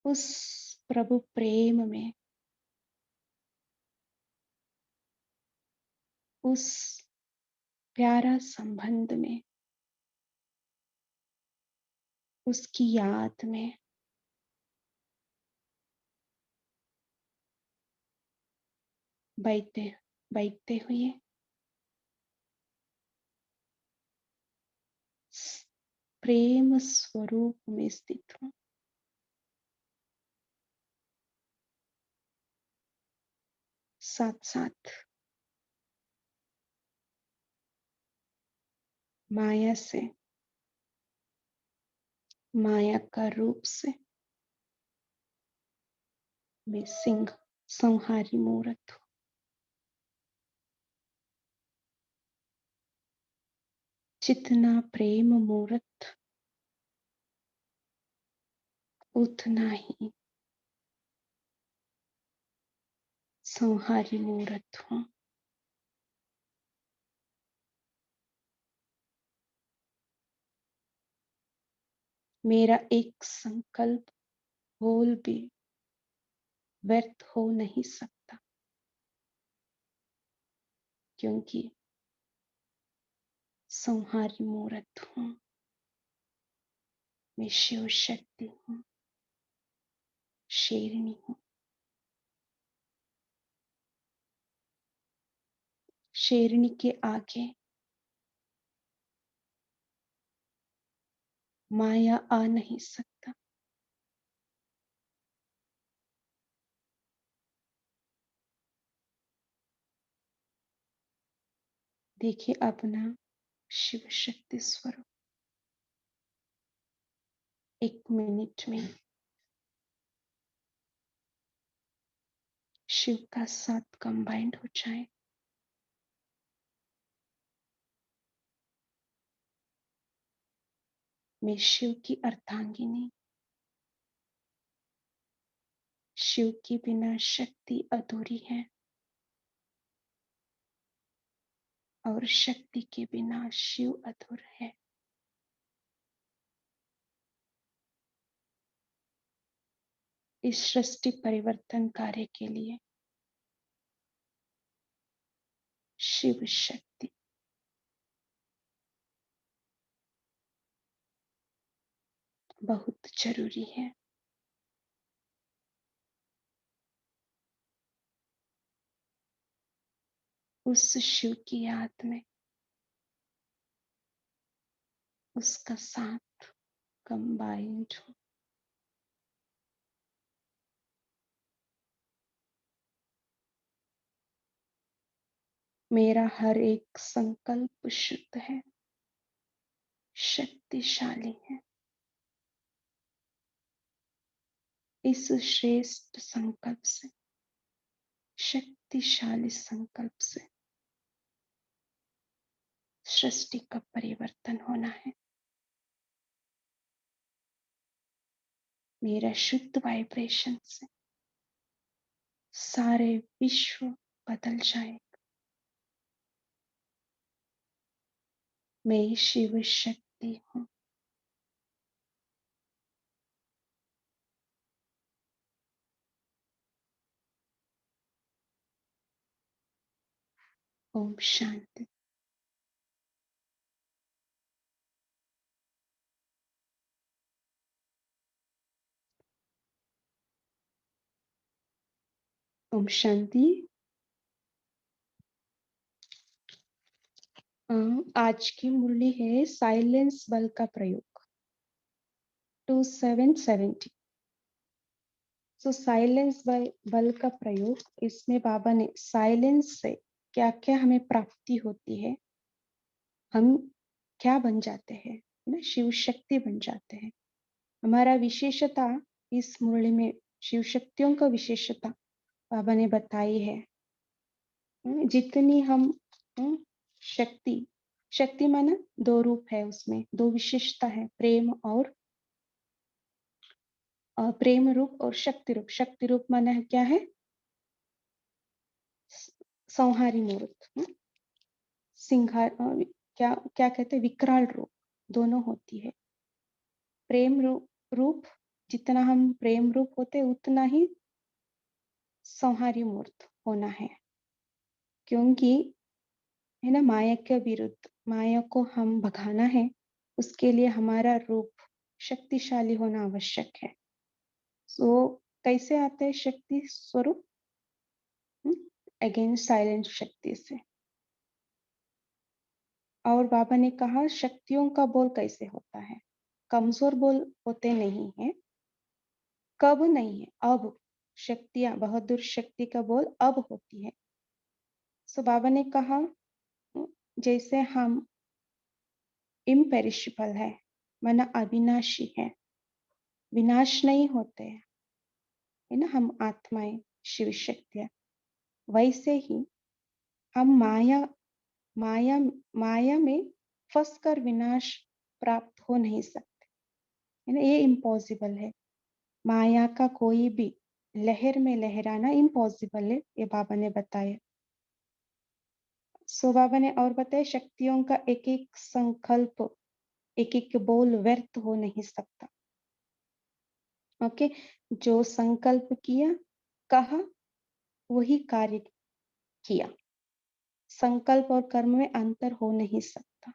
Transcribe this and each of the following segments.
उस प्रभु प्रेम में, उस प्यारा संबंध में, उसकी याद में बैठते बैठते हुए प्रेम स्वरूप में स्थित हूँ। साथ साथ माया से, माया का रूप से मैं सिंह संहारी मूर्त हूँ। जितना प्रेम मूर्त, उतना ही संहारी मूर्त हूँ। मेरा एक संकल्प बोल भी व्यर्थ हो नहीं सकता, क्योंकि संहारी मूर्त हूँ। मैं शिव शक्ति हूँ, शेरनी हूँ। शेरनी के आगे माया आ नहीं सकता। देखिए अपना शिव शक्ति स्वरूप 1 मिनट में शिव का साथ कंबाइंड हो जाए। मैं शिव की अर्धांगिनी, शिव के बिना शक्ति अधूरी है और शक्ति के बिना शिव अधूर है। इस सृष्टि परिवर्तन कार्य के लिए शिव शक्ति बहुत जरूरी है। उस शिव की याद में उसका साथ कंबाइंड हो। मेरा हर एक संकल्प शुद्ध है, शक्तिशाली है। इस श्रेष्ठ संकल्प से, शक्तिशाली संकल्प से सृष्टि का परिवर्तन होना है। मेरा शुद्ध वाइब्रेशन से सारे विश्व बदल जाएगा। मैं शिव शक्ति हूँ। ओम शांति। ओम शांति। आज की मुरली है साइलेंस बल का प्रयोग 2770। सो साइलेंस बल का प्रयोग, इसमें बाबा ने साइलेंस से क्या क्या हमें प्राप्ति होती है, हम क्या बन जाते हैं ना, शिव शक्ति बन जाते हैं। हमारा विशेषता इस मुरली में शिव शक्तियों का विशेषता बाबा ने बताई है। जितनी हम शक्ति, शक्ति माना 2 रूप है, उसमें 2 विशेषता है, प्रेम और प्रेम रूप और शक्ति रूप। शक्ति रूप माना है क्या है, संहारी मूर्त, सिंहार, क्या क्या कहते हैं, विकराल रूप, दोनों होती है। प्रेम रूप जितना हम प्रेम रूप होते उतना ही संहारी मूर्त होना है, क्योंकि है ना माया के विरुद्ध, माया को हम भगाना है, उसके लिए हमारा रूप शक्तिशाली होना आवश्यक है। सो कैसे आते हैं शक्ति स्वरूप? अगेंस्ट साइलेंट शक्ति से। और बाबा ने कहा शक्तियों का बोल कैसे होता है? कमजोर बोल होते नहीं है, कब नहीं है, अब। शक्तियां, बहादुर शक्ति का बोल अब होती है। सो बाबा ने कहा जैसे हम इम्पेरिशेबल है, माना अविनाशी है, विनाश नहीं होते हैं, है ना, हम आत्माएं, शिव शक्तियां, वैसे ही हम माया माया में फंस कर विनाश प्राप्त हो नहीं सकते, है ना, ये इम्पॉसिबल है। माया का कोई भी लहर में लहराना इम्पॉसिबल है, ये बाबा ने बताया। सो बाबा ने और बताया शक्तियों का एक एक संकल्प, एक एक बोल व्यर्थ हो नहीं सकता। ओके, जो संकल्प किया, कहा, वही कार्य किया। संकल्प और कर्म में अंतर हो नहीं सकता।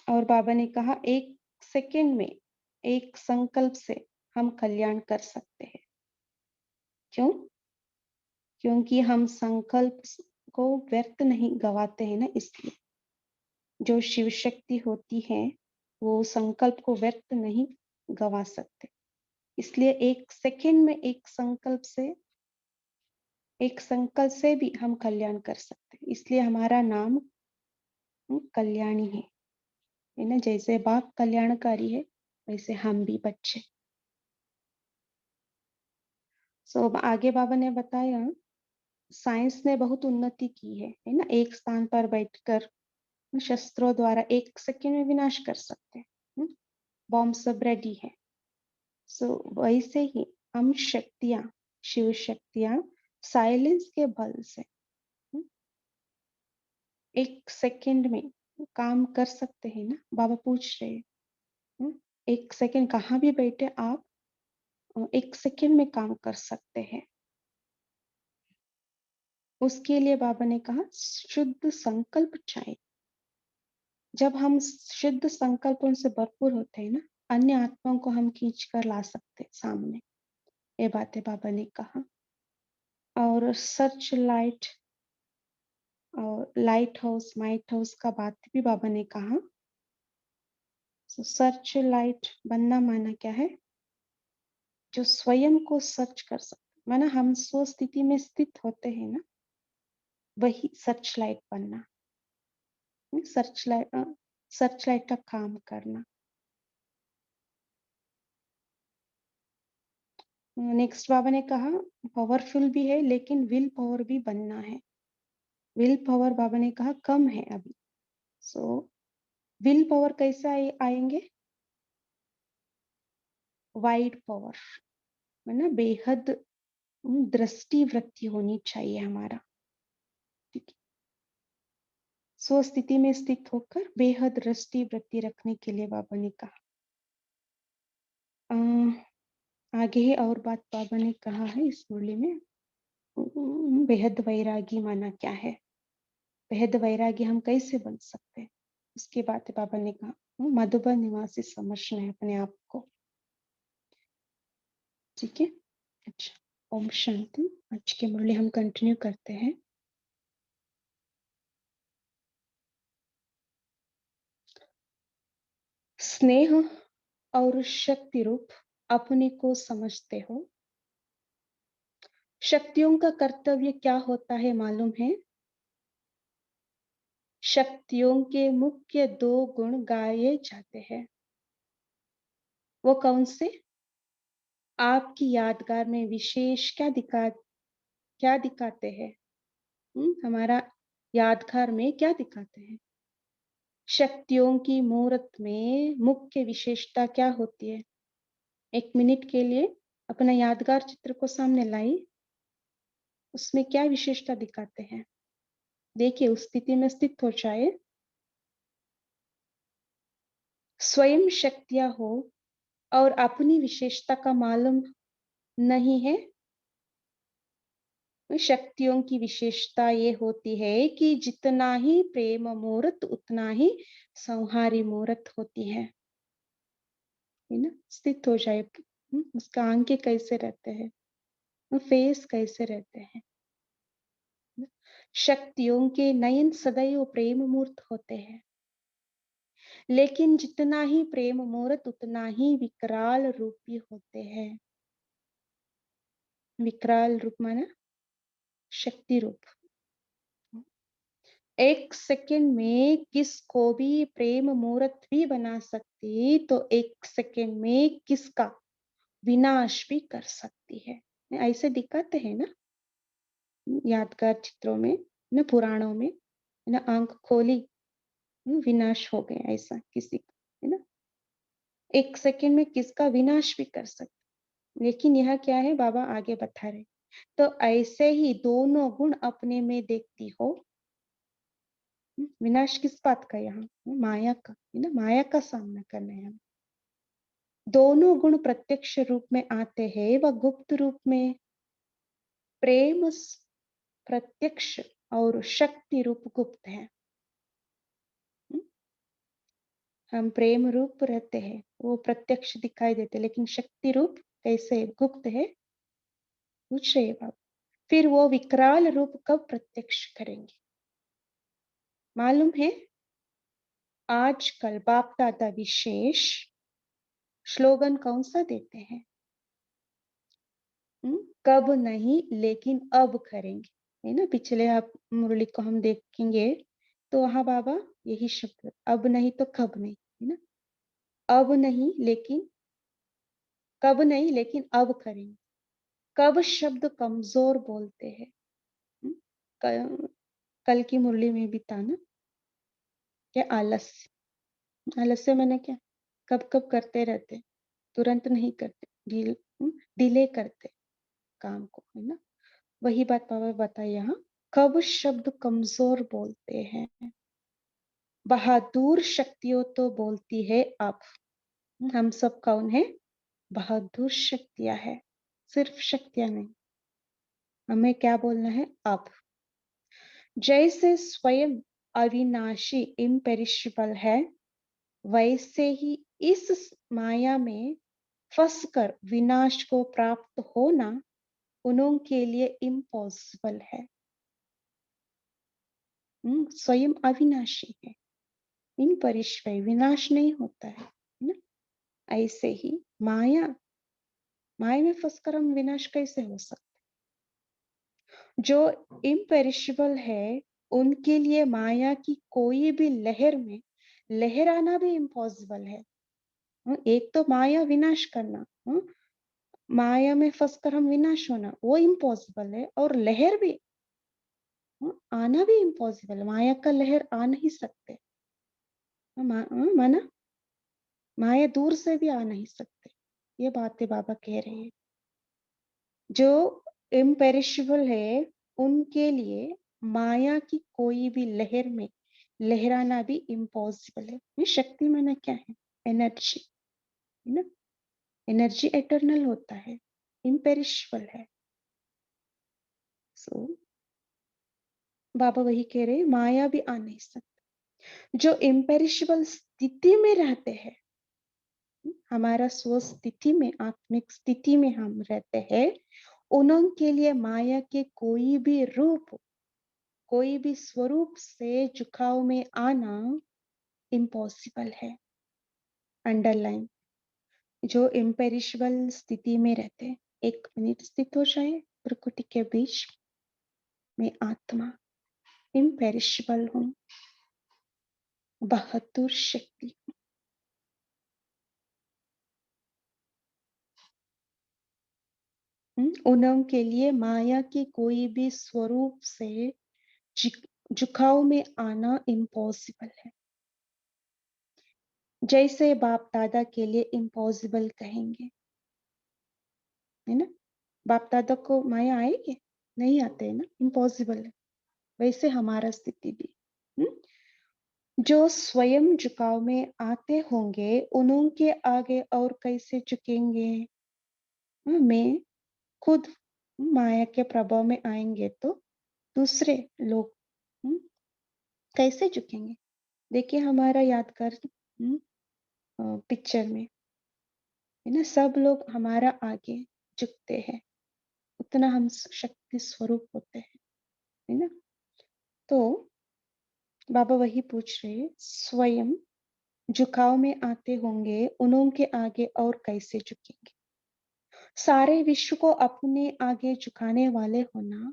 और बाबा ने कहा एक सेकंड में एक संकल्प से हम कल्याण कर सकते हैं। क्यों? क्योंकि हम संकल्प को व्यर्थ नहीं गवाते हैं ना, इसलिए। जो शिव शक्ति होती है वो संकल्प को व्यर्थ नहीं गवा सकते, इसलिए एक संकल्प से भी हम कल्याण कर सकते हैं। इसलिए हमारा नाम कल्याणी है ना, जैसे बाप कल्याणकारी है वैसे हम भी बच्चे। सो आगे बाबा ने बताया साइंस ने बहुत उन्नति की है ना, एक स्थान पर बैठकर शस्त्रों द्वारा एक सेकंड में विनाश कर सकते हैं, बॉम्ब सब रेडी है। सो वैसे ही हम शक्तियां, शिव शक्तियां साइलेंस के बल से एक सेकंड में काम कर सकते हैं ना। बाबा पूछ रहे हैं एक सेकंड कहाँ भी बैठे आप, एक सेकंड में काम कर सकते हैं। उसके लिए बाबा ने कहा शुद्ध संकल्प चाहिए। जब हम शुद्ध संकल्पों से भरपूर होते हैं ना, अन्य आत्माओं को हम खींच कर ला सकते सामने। ये बातें बाबा ने कहा। और सर्च लाइट और लाइट हाउस, माइट हाउस का बात भी बाबा ने कहा। सर्च लाइट बनना माना क्या है? जो स्वयं को सर्च कर सकते, माना हम स्व स्थिति में स्थित होते हैं ना, वही सर्च लाइट बनना। सर्च लाइट का काम करना। नेक्स्ट बाबा ने कहा पावरफुल भी है लेकिन विल पावर भी बनना है। विल पावर बाबा ने कहा कम है अभी। सो विल पावर कैसे आएंगे? वाइड पावर, है ना, बेहद दृष्टि वृत्ति होनी चाहिए हमारा। ठीक है, स्व स्थिति में स्थित होकर बेहद दृष्टि वृत्ति रखने के लिए बाबा ने कहा। आगे ही और बात बाबा ने कहा है इस मुरली में, बेहद वैरागी माना क्या है, बेहद वैरागी हम कैसे बन सकते हैं, उसके बाद बाबा ने कहा मधुबन निवासी समझना है अपने आप को। ठीक है, अच्छा, ओम शांति। आज की मुरली हम कंटिन्यू करते हैं। स्नेह और शक्ति रूप अपने को समझते हो। शक्तियों का कर्तव्य क्या होता है मालूम है? शक्तियों के मुख्य 2 गुण गाए जाते हैं। वो कौन से? आपकी यादगार में विशेष क्या दिखाते हैं? हमारा यादगार में क्या दिखाते हैं? शक्तियों की मूर्त में मुख्य विशेषता क्या होती है? 1 मिनट के लिए अपना यादगार चित्र को सामने लाई, उसमें क्या विशेषता दिखाते हैं? देखिए, उस स्थिति में स्थित हो जाए, स्वयं शक्तियां हो और अपनी विशेषता का मालूम नहीं है। शक्तियों की विशेषता ये होती है कि जितना ही प्रेम मूर्त उतना ही संहारी मूर्त होती है ना। स्थित हो जाए, उसका आंखें कैसे रहते हैं, फेस कैसे रहते हैं। शक्तियों के नयन सदैव प्रेम मूर्त होते हैं, लेकिन जितना ही प्रेम मूर्त उतना ही विकराल रूपी होते हैं। विकराल रूप माना शक्ति रूप। एक सेकंड में किसको भी प्रेम मूर्त भी बना सकती, तो एक सेकंड में किसका विनाश भी कर सकती है। ऐसे दिखाते हैं ना यादगार चित्रों में, न पुराणों में, न आंख खोली विनाश हो गया, ऐसा किसी का, है ना। एक सेकंड में किसका विनाश भी कर सकते। लेकिन यह क्या है, बाबा आगे बता रहे, तो ऐसे ही दोनों गुण अपने में देखती हो। विनाश किस बात का, यहाँ माया का, है ना, माया का सामना करना है। दोनों गुण प्रत्यक्ष रूप में आते हैं व गुप्त रूप में। प्रेम प्रत्यक्ष और शक्ति रूप गुप्त है। हम प्रेम रूप रहते हैं, वो प्रत्यक्ष दिखाई देते, लेकिन शक्ति रूप कैसे गुप्त है, पूछ रहे बाबा। फिर वो विकराल रूप कब प्रत्यक्ष करेंगे, मालूम है। आजकल बाप दादा विशेष स्लोगन कौन सा देते हैं, कब नहीं लेकिन अब करेंगे, है ना। पिछले आप मुरली को हम देखेंगे तो वहां बाबा यही शब्द, अब नहीं तो कब नहीं, है ना। अब नहीं लेकिन, कब नहीं लेकिन अब करेंगे। कब शब्द कमजोर बोलते हैं। हम्म, कल की मुरली में भी था ना, क्या आलस्य। आलस्य मैंने क्या, कब कब करते रहते, तुरंत नहीं करते, डिले करते काम को, है ना। वही बात बाबा बताए यहाँ, कब शब्द कमजोर बोलते हैं। बहादुर शक्तियों तो बोलती है अब। हम सब कौन है, बहादुर शक्तियां है, सिर्फ शक्तियां नहीं। हमें क्या बोलना है अब। जैसे स्वयं अविनाशी इम्पेरिशेबल है, वैसे ही इस माया में फंसकर विनाश को प्राप्त होना उनके लिए इम्पॉसिबल है। स्वयं अविनाशी है, इम्पेरिशेबल, विनाश नहीं होता है ना। ऐसे ही माया, माया में फंसकर हम विनाश कैसे हो सकते। जो इम्पेरिशेबल है उनके लिए माया की कोई भी लहर में लहराना भी इम्पॉसिबल है। एक तो माया विनाश करना, माया में फंसकर हम विनाश होना, वो इम्पॉसिबल है, और लहर भी आना भी इम्पॉसिबल। माया का लहर आ नहीं सकते, माना माया दूर से भी आ नहीं सकते। ये बातें बाबा कह रहे हैं। जो इम्पेरिशेबल है उनके लिए माया की कोई भी लहर में लहराना भी इम्पॉसिबल है। ये शक्ति माना क्या है, एनर्जी, है ना। एनर्जी एटर्नल होता है, इम्पेरिशेबल है। सो बाबा वही कह रहे, माया भी आ नहीं सकती। जो इम्पेरिशेबल स्थिति में रहते हैं, हमारा स्व स्थिति में, आत्मिक स्थिति में हम रहते हैं, उनके लिए माया के कोई भी रूप, कोई भी स्वरूप से झुकाव में आना इम्पॉसिबल है। अंडरलाइन, जो इम्पेरिशेबल स्थिति में रहते हैं, एक मिनट स्थित हो जाए प्रकृति के बीच में, आत्मा इम्पेरिशेबल हूं, बहादुर शक्ति। उनके लिए माया के कोई भी स्वरूप से झुकाव में आना इम्पॉसिबल है। जैसे बाप दादा के लिए इम्पॉसिबल कहेंगे, है ना। बाप दादा को माया आएगी, नहीं आते है ना, इम्पॉसिबल है। वैसे हमारा स्थिति भी, जो स्वयं झुकाव में आते होंगे, उनके आगे और कैसे झुकेंगे? मैं खुद माया के प्रभाव में आएंगे तो दूसरे लोग हम्म, कैसे झुकेंगे? देखिए हमारा यादगार पिक्चर में है ना, सब लोग हमारा आगे झुकते हैं, उतना हम शक्ति स्वरूप होते हैं, है ना। तो बाबा वही पूछ रहे, स्वयं झुकाव में आते होंगे, उनके आगे और कैसे झुकेंगे? सारे विश्व को अपने आगे झुकाने वाले होना,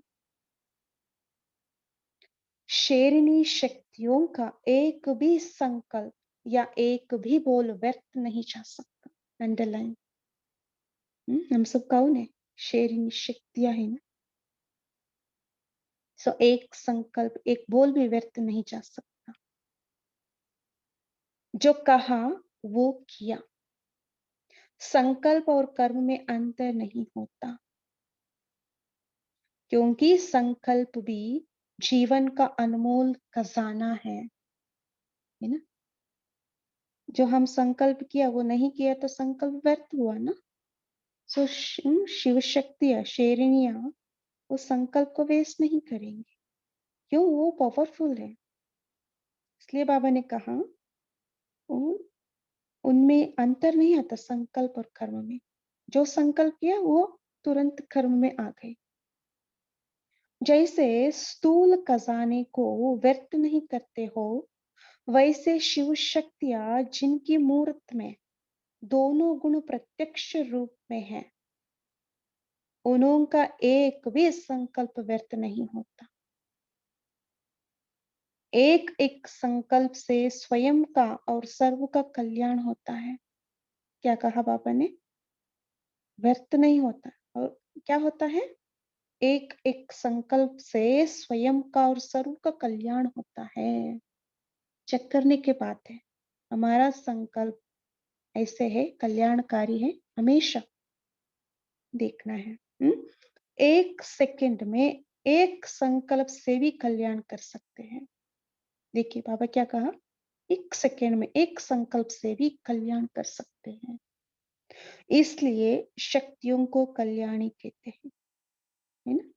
शेरनी शक्तियों का एक भी संकल्प या एक भी बोल व्यर्थ नहीं जा सकता। अंडरलाइन। हम सब कौन है? शेरनी शक्तियां है ना। सो एक संकल्प, एक बोल भी व्यर्थ नहीं जा सकता। जो कहा वो किया। संकल्प और कर्म में अंतर नहीं होता, क्योंकि संकल्प भी जीवन का अनमोल खजाना है ना। जो हम संकल्प किया वो नहीं किया तो संकल्प व्यर्थ हुआ ना। सो शिव शक्तियां, शेरनियां, वो संकल्प को वेस्ट नहीं करेंगे, क्यों? वो पावरफुल है। इसलिए बाबा ने कहा उनमें अंतर नहीं आता संकल्प और कर्म में। जो संकल्प किया वो तुरंत कर्म में आ गए। जैसे स्थूल खजाने को व्यर्थ नहीं करते हो, वैसे शिव शक्तियां जिनकी मूर्त में दोनों गुण प्रत्यक्ष रूप में है, उनका एक भी संकल्प व्यर्थ नहीं होता। एक एक संकल्प से स्वयं का और सर्व का कल्याण होता है। क्या कहा बाबा ने? व्यर्थ नहीं होता। और क्या होता है? एक एक संकल्प से स्वयं का और सर्व का कल्याण होता है। चेक करने की बात है, हमारा संकल्प ऐसे है, कल्याणकारी है, हमेशा देखना है। एक सेकंड में एक संकल्प से भी कल्याण कर सकते हैं। देखिए बाबा क्या कहा, एक सेकंड में एक संकल्प से भी कल्याण कर सकते हैं। इसलिए शक्तियों को कल्याणी कहते हैं, है ना।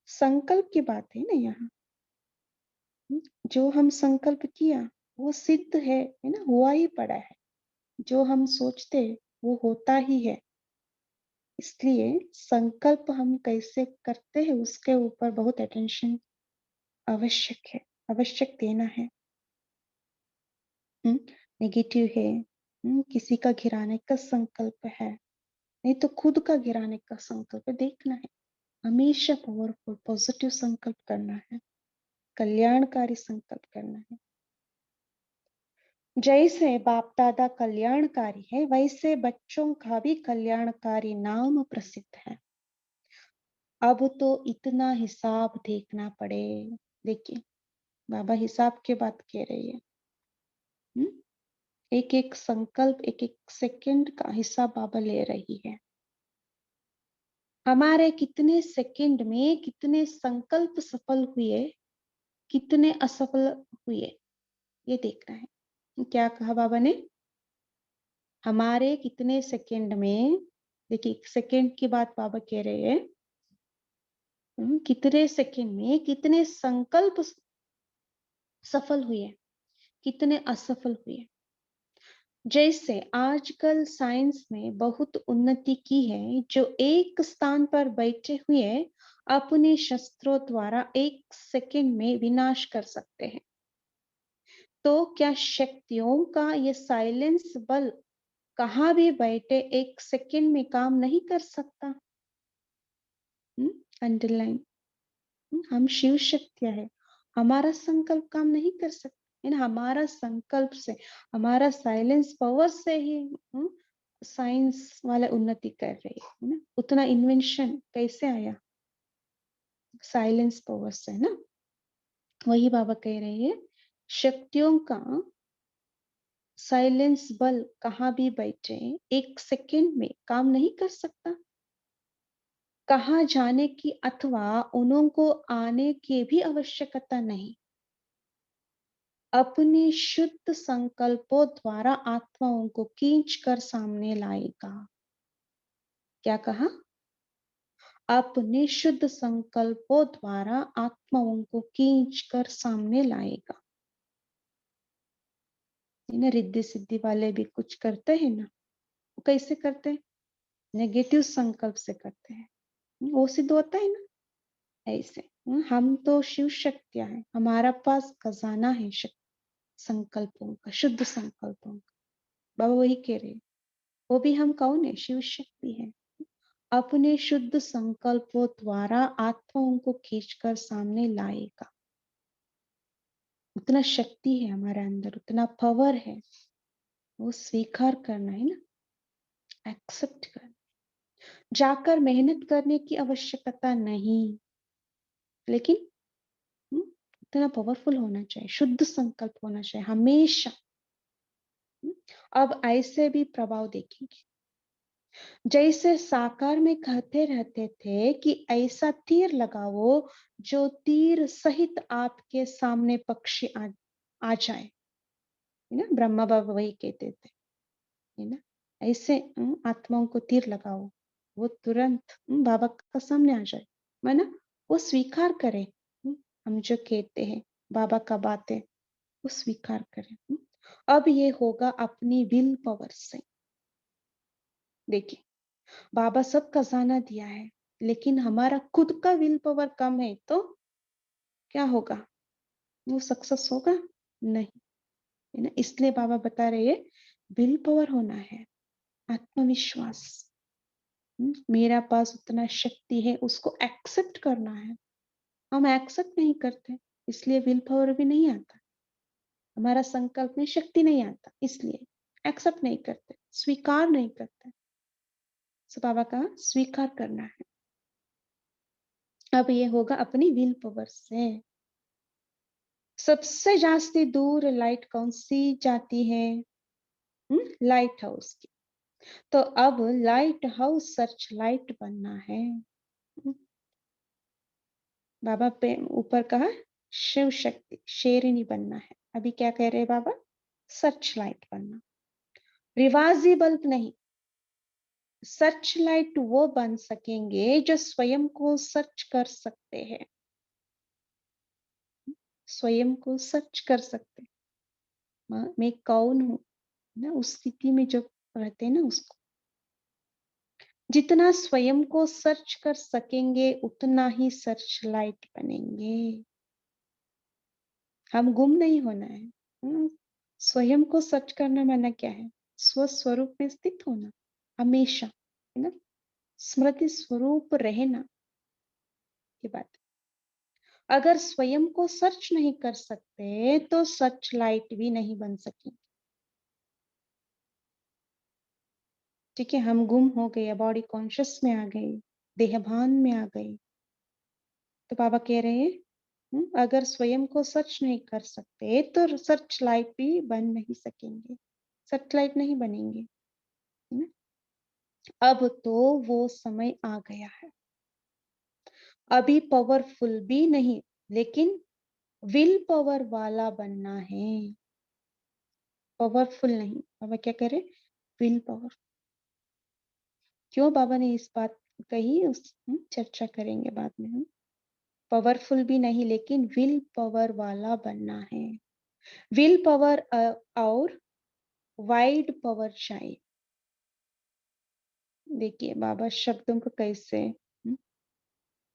संकल्प की बात है ना यहाँ। जो हम संकल्प किया वो सिद्ध है ना, हुआ ही पड़ा है। जो हम सोचते वो होता ही है। इसलिए संकल्प हम कैसे करते हैं उसके ऊपर बहुत अटेंशन आवश्यक है, आवश्यक देना है। नेगेटिव है, किसी का गिराने का संकल्प है, नहीं तो खुद का गिराने का संकल्प देखना है। हमेशा पावरफुल पॉजिटिव संकल्प करना है, कल्याणकारी संकल्प करना है। जैसे बाप दादा कल्याणकारी है, वैसे बच्चों का भी कल्याणकारी नाम प्रसिद्ध है। अब तो इतना हिसाब देखना पड़े। देखिए बाबा हिसाब की बात कह रही है। एक एक संकल्प, एक एक सेकंड का हिसाब बाबा ले रही है। हमारे कितने सेकंड में कितने संकल्प सफल हुए, कितने असफल हुए, ये देखना है। क्या कहा बाबा ने? हमारे कितने सेकंड में, देखिए सेकंड की बात बाबा कह रहे हैं, कितने सेकंड में कितने संकल्प सफल हुए, कितने असफल हुए। जैसे आजकल साइंस में बहुत उन्नति की है, जो एक स्थान पर बैठे हुए अपने शस्त्रों द्वारा एक सेकंड में विनाश कर सकते हैं। तो क्या शक्तियों का ये साइलेंस बल कहाँ भी बैठे एक सेकंड में काम नहीं कर सकता? अंडरलाइन। हम शिव शक्तियां है, हमारा संकल्प काम नहीं कर सकता, हमारा संकल्प से, हमारा साइलेंस पावर से ही साइंस वाले उन्नति कर रही है ना। उतना इन्वेंशन कैसे आया? साइलेंस पावर से ना। वही बाबा कह रहे हैं, शक्तियों का साइलेंस बल कहाँ भी बैठे एक सेकंड में काम नहीं कर सकता। कहाँ जाने की अथवा उनको आने की भी आवश्यकता नहीं। अपने शुद्ध संकल्पों द्वारा आत्माओं को खींच कर सामने लाएगा। क्या कहा? अपने शुद्ध संकल्पों द्वारा आत्माओं को खींच कर सामने लाएगा। ना रिद्धि सिद्धि वाले भी कुछ करते हैं ना, वो कैसे करते हैं? नेगेटिव संकल्प से करते हैं, वो सिद्ध होता है ना ऐसे। हम तो शिव शक्तियां हैं, हमारा पास खजाना है संकल्पों का, शुद्ध संकल्पों का। बाबा वही कह रहे हैं, वो भी हम कौन है? शिव शक्ति है। अपने शुद्ध संकल्पों द्वारा आत्माओं को खींचकर सामने लाएगा। उतना शक्ति है हमारे अंदर, उतना पावर है, वो स्वीकार करना है ना, एक्सेप्ट करना। जाकर मेहनत करने की आवश्यकता नहीं, लेकिन इतना पावरफुल होना चाहिए, शुद्ध संकल्प होना चाहिए हमेशा। अब ऐसे भी प्रभाव देखेंगे, जैसे साकार में कहते रहते थे कि ऐसा तीर लगाओ जो तीर सहित आपके सामने पक्षी आ जाए, है ना। ब्रह्मा बाबा वही कहते थे, है ना। ऐसे आत्माओं को तीर लगाओ, वो तुरंत बाबा का सामने आ जाए, माना वो स्वीकार करे। हम जो कहते हैं बाबा का बात है, वो स्वीकार करें। अब ये होगा अपनी विल पावर से। देखिए, बाबा सब खजाना दिया है, लेकिन हमारा खुद का विल पावर कम है तो क्या होगा? वो सक्सेस होगा नहीं, है ना। इसलिए बाबा बता रहे हैं, विल पावर होना है, आत्मविश्वास। मेरा पास उतना शक्ति है, उसको एक्सेप्ट करना है। हम एक्सेप्ट नहीं करते, इसलिए विल पावर भी नहीं आता, हमारा संकल्प में शक्ति नहीं आता, इसलिए एक्सेप्ट नहीं करते, स्वीकार नहीं करते। सो बाबा का स्वीकार करना है। अब ये होगा अपनी विल पावर से। सबसे जास्ती दूर लाइट कौन सी जाती है? लाइट हाउस की। तो अब लाइट हाउस सर्च लाइट बनना है। बाबा पे ऊपर कहा शिव शक्ति शेरनी बनना है, अभी क्या कह रहे हैं बाबा? सर्च लाइट बनना, रिवाजी बल्ब नहीं। सर्च लाइट वो बन सकेंगे जो स्वयं को सर्च कर सकते हैं, स्वयं को सर्च कर सकते हैं। मैं कौन हूं ना, उस स्थिति में जब रहते हैं ना, उसको जितना स्वयं को सर्च कर सकेंगे उतना ही सर्च लाइट बनेंगे। हम गुम नहीं होना है। स्वयं को सर्च करना माना क्या है? स्वस्वरूप में स्थित होना हमेशा, है ना, स्मृति स्वरूप रहना की बात। अगर स्वयं को सर्च नहीं कर सकते तो सर्च लाइट भी नहीं बन सकेंगे। ठीक है, हम गुम हो गए, बॉडी कॉन्शियस में आ गए, देहभान में आ गए, तो बाबा कह रहे हैं अगर स्वयं को सर्च नहीं कर सकते तो सर्च लाइट भी बन नहीं सकेंगे, सर्च लाइट नहीं बनेंगे, है ना। अब तो वो समय आ गया है, अभी पावरफुल भी नहीं, लेकिन विल पावर वाला बनना है, पावरफुल नहीं। बाबा क्या करे? Will power. क्यों बाबा ने इस बात कही, उस चर्चा करेंगे बाद में हम। पावरफुल भी नहीं, लेकिन विल पावर वाला बनना है। विल पावर और वाइड पावर चाहिए। देखिए बाबा शब्दों को कैसे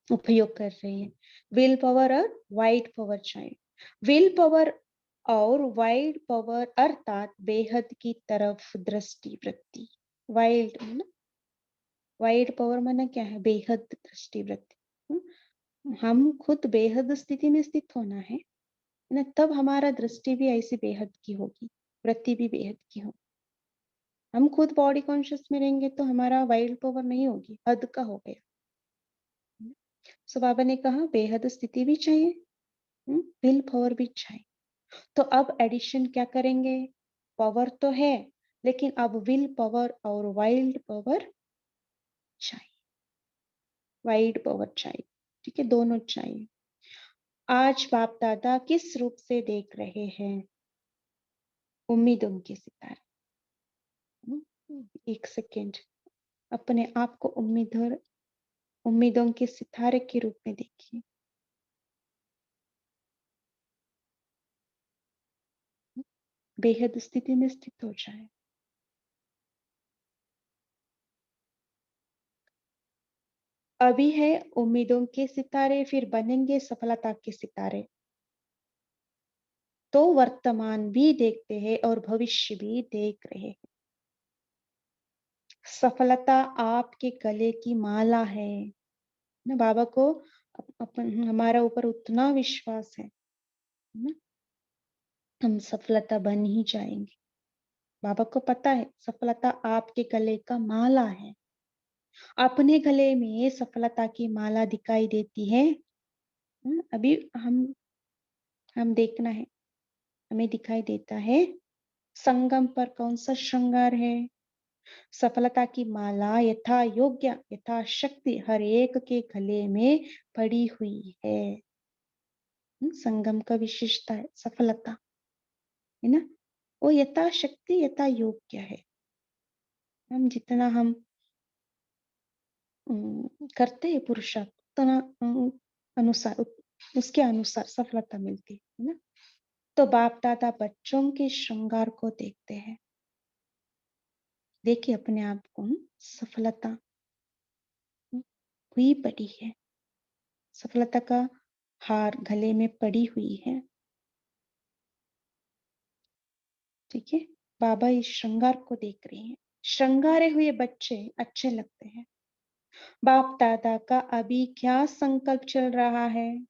उपयोग कर रहे हैं। विल पावर और वाइड पावर चाहिए। विल पावर और वाइड पावर अर्थात बेहद की तरफ दृष्टि वृत्ति। वाइड है ना, वाइड पावर माना क्या है? बेहद दृष्टि वृत्ति। हम खुद बेहद स्थिति में स्थित होना है ना, तब हमारा दृष्टि भी ऐसी बेहद की होगी, वृत्ति भी बेहद की होगी। हम खुद बॉडी कॉन्शियस में रहेंगे तो हमारा वाइल्ड पावर नहीं होगी, हद का हो गया। सो बाबा ने कहा बेहद स्थिति भी चाहिए, विल पावर भी चाहिए। तो अब एडिशन क्या करेंगे? पावर तो है, लेकिन अब विल पावर और वाइल्ड पावर चाहिए, वाइड पावर चाहिए। ठीक है, दोनों चाहिए। आज बाप दादा किस रूप से देख रहे हैं? उम्मीदों के सितारे। एक सेकेंड, अपने आप को उम्मीदों के सितारे के रूप में देखिए। बेहद स्थिति में स्थित हो जाए। अभी है उम्मीदों के सितारे, फिर बनेंगे सफलता के सितारे। तो वर्तमान भी देखते हैं और भविष्य भी देख रहे हैं। सफलता आपके गले की माला है ना। बाबा को अपन हमारा ऊपर उतना विश्वास है ना, हम सफलता बन ही जाएंगे। बाबा को पता है सफलता आपके गले का माला है। अपने गले में सफलता की माला दिखाई देती है। अभी हम देखना है, हमें दिखाई देता है संगम पर कौन सा श्रृंगार है। सफलता की माला यथा योग्य यथा शक्ति हर एक के गले में पड़ी हुई है। संगम का विशेषता है सफलता, है ना। वो यथा शक्ति यथा योग्य है। हम जितना हम करते हैं पुरुषार्थ उतना अनुसार उसके अनुसार सफलता मिलती है ना। तो बाप दादा बच्चों के श्रृंगार को देखते हैं। देखिए अपने आप को, सफलता हुई पड़ी है, सफलता का हार गले में पड़ी हुई है। ठीक है, बाबा इस श्रृंगार को देख रहे हैं। श्रृंगारे हुए बच्चे अच्छे लगते हैं। बाप दादा का अभी क्या संकल्प चल रहा है,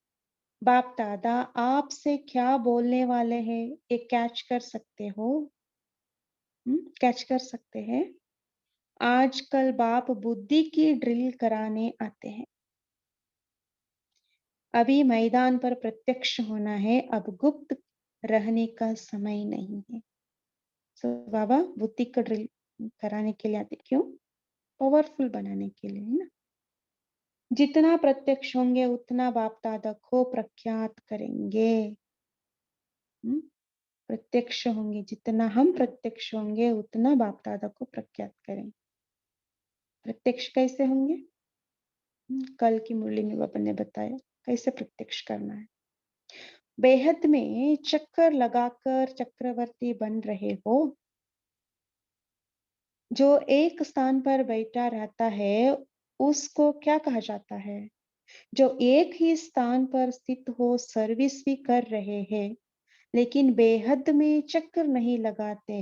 बाप दादा आपसे क्या बोलने वाले हैं, ये कैच कर सकते हो। कैच कर सकते हैं। आजकल बाप बुद्धि की ड्रिल कराने आते हैं। अभी मैदान पर प्रत्यक्ष होना है, अब गुप्त रहने का समय नहीं है। सो बाबा बुद्धि का ड्रिल कराने के लिए आते, क्यों? पावरफुल बनाने के लिए, है ना। जितना प्रत्यक्ष होंगे उतना बाप दादा को प्रख्यात करेंगे। प्रत्यक्ष होंगे, जितना हम प्रत्यक्ष होंगे उतना बाप दादा को प्रख्यात करेंगे। प्रत्यक्ष कैसे होंगे? कल की मुरली में बाबा ने बताया कैसे प्रत्यक्ष करना है। बेहद में चक्कर लगाकर चक्रवर्ती बन रहे हो। जो एक स्थान पर बैठा रहता है उसको क्या कहा जाता है? जो एक ही स्थान पर स्थित हो, सर्विस भी कर रहे हैं लेकिन बेहद में चक्कर नहीं लगाते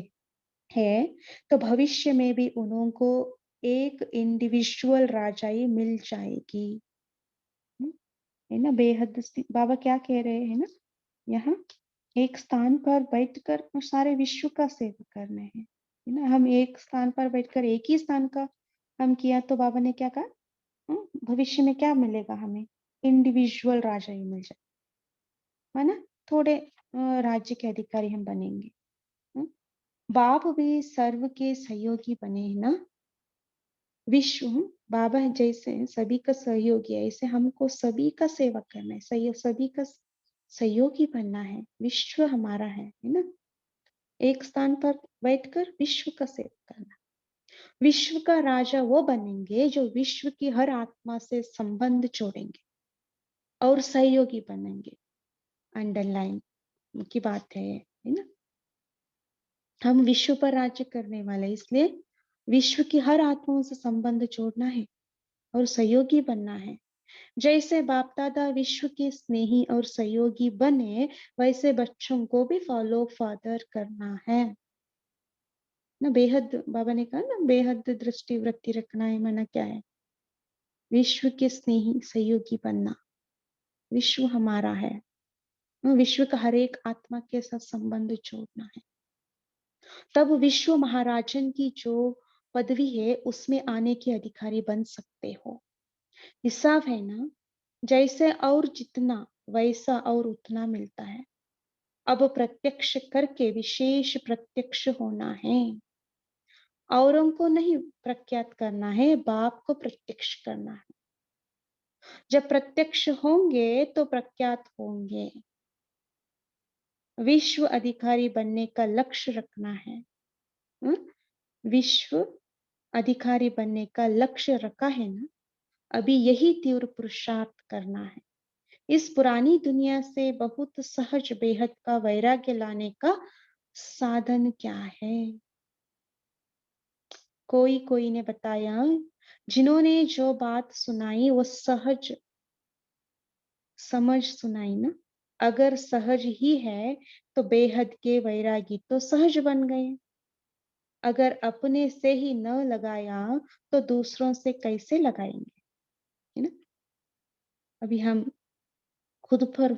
हैं, तो भविष्य में भी उनको एक इंडिविजुअल राजाई मिल जाएगी। है ना। बेहद बाबा क्या कह रहे हैं ना, यहाँ एक स्थान पर बैठकर सारे विश्व का सेवा करने है ना। हम एक स्थान पर बैठकर एक ही स्थान का हम किया तो बाबा ने क्या कहा, भविष्य में क्या मिलेगा हमें? इंडिविजुअल राजा ही मिल जाए, है ना। थोड़े राज्य के अधिकारी हम बनेंगे। बाप भी सर्व के सहयोगी बने हैं ना। विश्व बाबा जैसे सभी का सहयोगी है, ऐसे हमको सभी का सेवा करना है, सभी का सहयोगी बनना है। विश्व हमारा है ना। एक स्थान पर बैठकर विश्व का सेवा करना। विश्व का राजा वो बनेंगे जो विश्व की हर आत्मा से संबंध जोड़ेंगे और सहयोगी बनेंगे। अंडरलाइन की बात है ना। हम विश्व पर राज्य करने वाले, इसलिए विश्व की हर आत्माओं से संबंध जोड़ना है और सहयोगी बनना है। जैसे बाप दादा विश्व के स्नेही और सहयोगी बने, वैसे बच्चों को भी फॉलो फादर करना है ना। बेहद बाबा ने कहा ना, बेहद दृष्टि वृत्ति रखना है, माना क्या है? विश्व के स्नेही सहयोगी बनना। विश्व हमारा है, विश्व का हर एक आत्मा के साथ संबंध जोड़ना है। तब विश्व महाराजन की जो पदवी है उसमें आने के अधिकारी बन सकते हो। हिसाब है ना, जैसे और जितना वैसा और उतना मिलता है। अब प्रत्यक्ष करके विशेष प्रत्यक्ष होना है। औरों को नहीं प्रख्यात करना है, बाप को प्रत्यक्ष करना है। जब प्रत्यक्ष होंगे तो प्रख्यात होंगे। विश्व अधिकारी बनने का लक्ष्य रखना है। विश्व अधिकारी बनने का लक्ष्य रखा है ना, अभी यही तीव्र पुरुषार्थ करना है। इस पुरानी दुनिया से बहुत सहज बेहद का वैराग्य लाने का साधन क्या है? कोई कोई ने बताया, जिन्होंने जो बात सुनाई वो सहज समझ सुनाई ना। अगर सहज ही है तो बेहद के वैरागी तो सहज बन गए। अगर अपने से ही न लगाया तो दूसरों से कैसे लगाएंगे, है ना। अभी हम खुद पर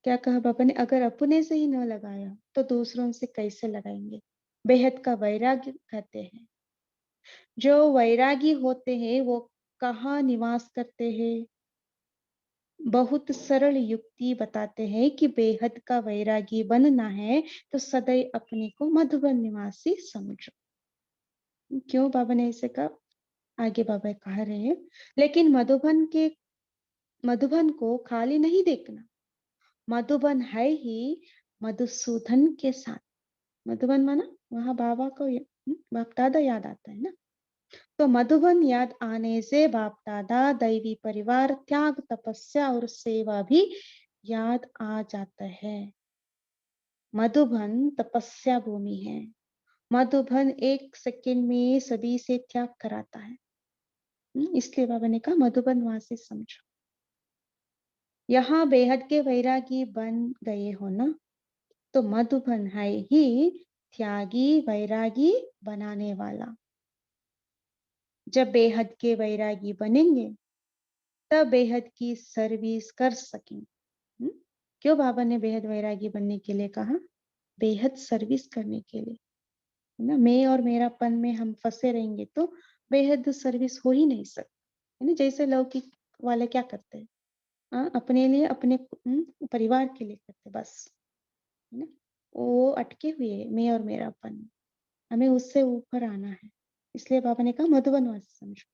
क्या कहा बाबा ने, अगर अपने से ही न लगाया तो दूसरों से कैसे लगाएंगे। बेहद का वैराग्य कहते हैं। जो वैरागी होते हैं वो कहाँ निवास करते हैं? बहुत सरल युक्ति बताते हैं कि बेहद का वैरागी बनना है तो सदैव अपने को मधुबन निवासी समझो। क्यों बाबा ने ऐसे कहा? आगे बाबा कह रहे हैं, लेकिन मधुबन को खाली नहीं देखना। मधुबन है ही मधुसूदन के साथ। मधुबन माना वहां बाबा को बाप दादा याद आता है ना। तो मधुबन याद आने से बाप दादा, दैवी परिवार, त्याग, तपस्या और सेवा भी याद आ जाता है। मधुबन तपस्या भूमि है। मधुबन एक सेकंड में सभी से त्याग कराता है। इसलिए बाबा ने कहा मधुबन वहां से समझो। यहाँ बेहद के वैरागी बन गए हो ना, तो मधुबन है ही त्यागी वैरागी बनाने वाला। जब बेहद के वैरागी बनेंगे तब बेहद की सर्विस कर सकेंगे। क्यों बाबा ने बेहद वैरागी बनने के लिए कहा? बेहद सर्विस करने के लिए, है ना। मैं और मेरापन में हम फंसे रहेंगे तो बेहद सर्विस हो ही नहीं सकती, है ना। जैसे लौकिक वाले क्या करते हैं, अपने लिए, अपने परिवार के लिए करते बस, है ना। वो अटके हुए है मैं और मेरापन। हमें उससे ऊपर आना है। इसलिए बाबा ने कहा मधुबन वासी समझो।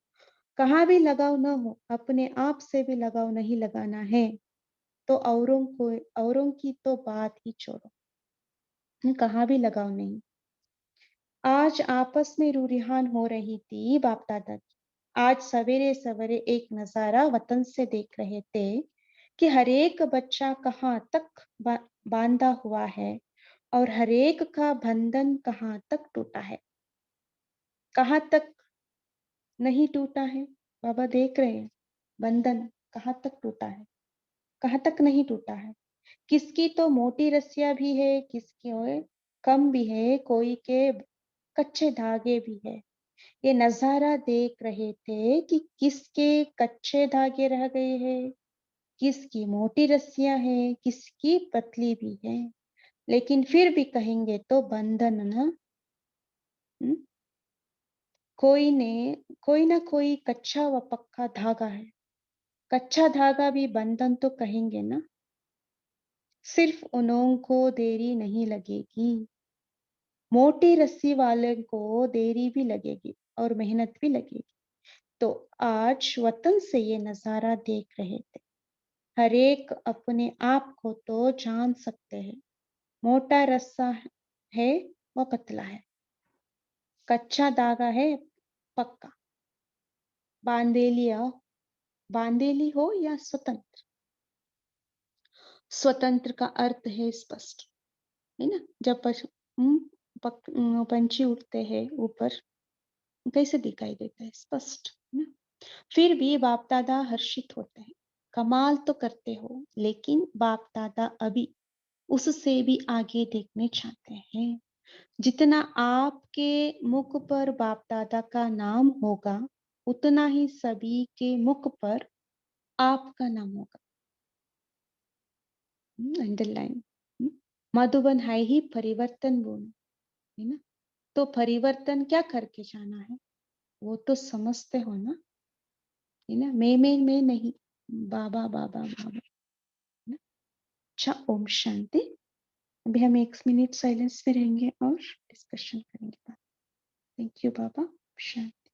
कहाँ भी लगाव न हो, अपने आप से भी लगाव नहीं लगाना है, तो औरों की तो बात ही छोड़ो। कहाँ भी लगाव नहीं। आज आपस में रूरिहान हो रही थी बाप दादा की। आज सवेरे सवेरे एक नजारा वतन से देख रहे थे कि हर एक बच्चा कहाँ तक बांधा हुआ है और हर एक का बंधन कहाँ तक टूटा है। कहाँ तक नहीं टूटा है? बाबा देख रहे हैं बंधन कहाँ तक टूटा है, कहाँ तक नहीं टूटा है। किसकी तो मोटी रस्सियां भी है, किसकी और कम भी है, कोई के कच्चे धागे भी है। ये नजारा देख रहे थे कि किसके कच्चे धागे रह गए हैं, किसकी मोटी रस्सियां हैं, किसकी पतली भी है। लेकिन फिर भी कहेंगे तो बंधन ना, हम्म, कोई ना कोई कच्चा व पक्का धागा है। कच्चा धागा भी बंधन तो कहेंगे ना। सिर्फ उन्हों को देरी नहीं लगेगी, मोटी रस्सी वाले को देरी भी लगेगी और मेहनत भी लगेगी। तो आज वतन से ये नजारा देख रहे थे। हर एक अपने आप को तो जान सकते हैं, मोटा रस्सा है व पतला है, कच्चा धागा है पक्का। बांधेलिया बांधेली हो या स्वतंत्र, स्वतंत्र का अर्थ है स्पष्ट, है ना। जब पंछी उड़ते हैं ऊपर कैसे दिखाई देता है? स्पष्ट, है ना। फिर भी बाप दादा हर्षित होते हैं। कमाल तो करते हो, लेकिन बाप दादा अभी उससे भी आगे देखने चाहते हैं। जितना आपके मुख पर बाप दादा का नाम होगा, उतना ही सभी के मुख पर आपका नाम होगा। अंडरलाइन। मधुबन है ही परिवर्तन भूमि, है ना। तो परिवर्तन क्या करके जाना है, वो तो समझते हो ना, है ना। मैं नहीं, बाबा बाबा बाबा, है ना। अच्छा, ओम शांति। अभी हम 1 मिनट साइलेंस में रहेंगे और डिस्कशन करेंगे। थैंक यू बाबा। शांति।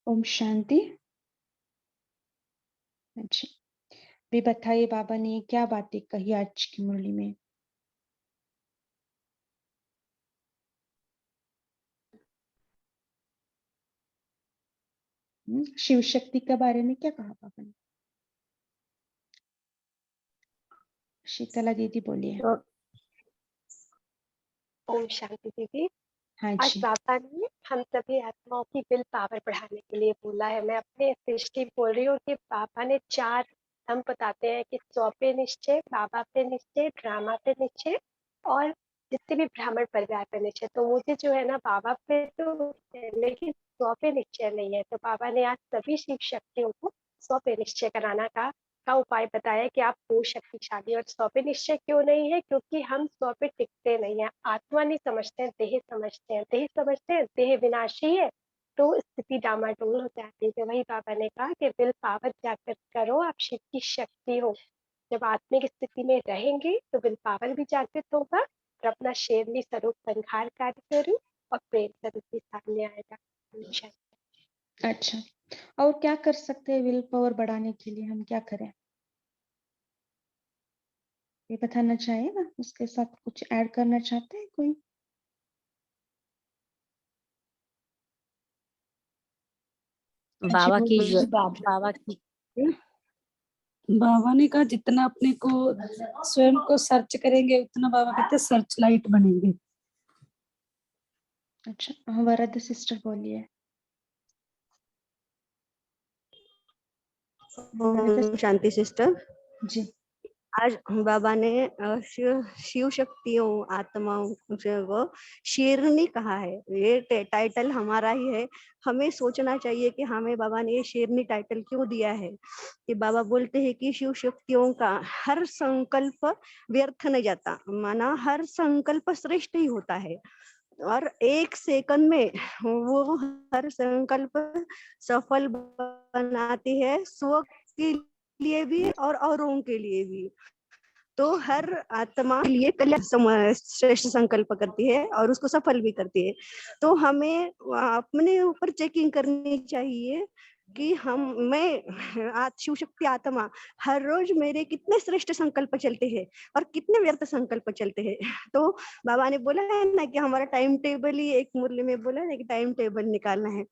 ओम शांति। अच्छा, भी बताइए बाबा ने क्या बातें कही आज की मुरली में? शिव शक्ति के बारे में क्या कहा बाबा ने? शीतला दीदी बोलिए। तो ओम शांति दीदी। हाँ आज जी। बाबा ने हम सभी आत्माओं की विल पावर बढ़ाने के लिए बोला है। मैं अपने दृष्टि बोल रही हूँ कि बाबा ने 4 हम बताते हैं कि 100 पे निश्चय, बाबा पे निश्चय, ड्रामा पे निश्चय और जितने भी ब्राह्मण परिवार पे निश्चय। तो मुझे जो है ना बाबा पे तो लेकिन 100 पे निश्चय नहीं है। तो बाबा ने आज सभी शिव शक्तियों को 100 पे निश्चय कराना का उपाय बताया कि आप हो शक्तिशाली। और 100 पे निश्चय क्यों नहीं है? क्योंकि हम 100 पे टिकते नहीं है। आत्मा नहीं समझते हैं, देह समझते हैं। देह समझते हैं देह विनाशी है, तो स्थिति डामाडोल हो जाती है। वही बाबा ने कहा कि विल पावर जागृत करो, आप शिव की शक्ति हो। जब आत्मिक स्थिति में रहेंगे तो विल पावर भी जागृत होगा और अपना शेरनी स्वरूप संहार कार्य करूँ और प्रेम स्वरूप भी सामने आएगा। अच्छा, और क्या कर सकते हैं विल पावर बढ़ाने के लिए? हम क्या करें, ये बताना चाहेगा? उसके साथ कुछ ऐड करना चाहते हैं कोई? जी बाबा की बोलिए। बाबा की बाबा ने कहा जितना अपने को स्वयं को सर्च करेंगे उतना बाबा कहते सर्च लाइट बनेंगे। अच्छा, वरद सिस्टर बोलिए। ओम शांति सिस्टर। जी। आज बाबा ने शिव शक्तियों आत्माओं को शेरनी कहा है। ये टाइटल हमारा ही है। हमें सोचना चाहिए कि हमें बाबा ने ये शेरनी टाइटल क्यों दिया है। कि बाबा बोलते हैं कि शिव शक्तियों का हर संकल्प व्यर्थ नहीं जाता, माना हर संकल्प श्रेष्ठ ही होता है और 1 सेकंड में वो हर संकल्प सफल बनाती है, स्व के लिए भी और औरों के लिए भी। तो हर आत्मा के लिए कल्याण श्रेष्ठ संकल्प करती है और उसको सफल भी करती है। तो हमें अपने ऊपर चेकिंग करनी चाहिए कि मैं शिव शक्ति आत्मा हर रोज मेरे कितने श्रेष्ठ संकल्प चलते हैं और कितने व्यर्थ संकल्प चलते हैं। तो बाबा ने बोला है ना कि हमारा टाइम टेबल ही एक मुरली में बोला है ना कि टाइम टेबल निकालना है।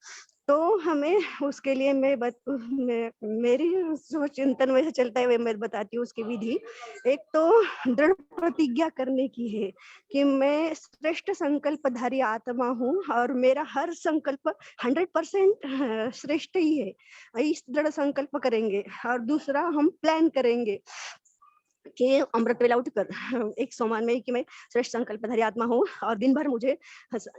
तो हमें उसके लिए मेरी सोच चिंतन वैसे चलता है, मैं बताती हूँ उसकी विधि। एक तो दृढ़ प्रतिज्ञा करने की है कि मैं श्रेष्ठ संकल्पधारी आत्मा हूँ और मेरा हर संकल्प 100% श्रेष्ठ ही है। इस दृढ़ संकल्प करेंगे। और दूसरा हम प्लान करेंगे कि अमृत वेला उठकर एक सोमवार में कि मैं श्रेष्ठ संकल्पधारी आत्मा हूँ और दिन भर मुझे